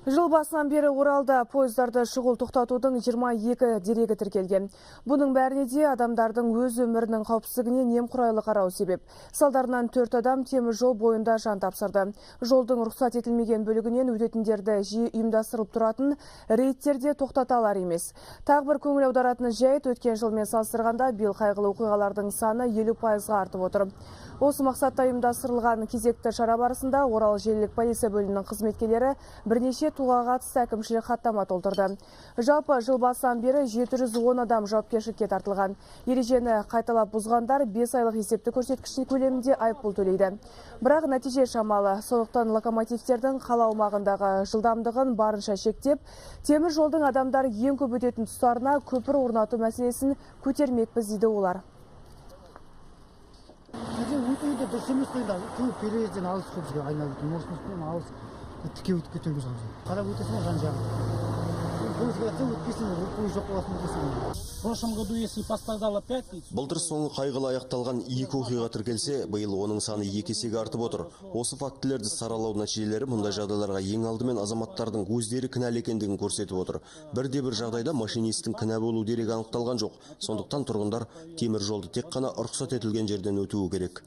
Жыл басынан бері Оралда пойыздарды шұғыл тоқтатудың 22 дерегі тіркелген. Бұның бәріне де адамдардың өз өмірінің қауіпсіздігіне немқұрайлы қарау себеп. Салдарынан 4 адам темір жол бойында жан тапсырды. Жолдың рұқсат етілмеген бөлігінен өтетіндерді жиі ұйымдастырылып тұратын рейдтерде тоқтата алар емес. Тағы бір көңіл аударатын жайт, өткен жылмен салыстырғанда биыл қайғылы оқиғалардың саны 50%-ға артып отыр. Осы мақсатта ұйымдастырылған кезекті шара барысында Орал желілік полиция бөлімінің қызметкерлері бірнеше тұлғаға қатысты әкімшілік хаттама толтырды. Жалпы жыл басынан бері 710 адам жауапкершілікке тартылған. Ережені қайталап бұзғандар 5 айлық есепті көрсеткіші көлемінде айыппұл төлейді. Бірақ нәтиже шамалы. Сондықтан локомотивтердің қала аумағындағы жылдамдығын барынша шектеп, темір жолдың адамдар ең көп өтетін тұстарына көпір орнату мәселесін көтермекпіз дейді олар. Өтуінде дұрыс емес қойында көп переезден алыс көп бізге айналып өткен орысымызбен алыс тіке өтіп кетеміз қарап өтесің жан жағын пойызға жатсаң өтпейсің пойыз жоқ боласың өтесің. В прошлом году, если пострадало 5 лиц. Былтыр соңы қайғылы аяқталған 2 оқиға тіркелсе, биыл оның саны 2 есеге артып отыр. Осы фактілерді саралау нәтижелері мұндай жағдайларға ең алдымен азаматтардың өздері кінәлі екендігін көрсетіп отыр. Бірде-бір жағдайда машинисттің кінә болу дерегі анықталған жоқ. Сондықтан тұрғындар темір жолды тек қана рұқсат етілген жерден өтуі керек.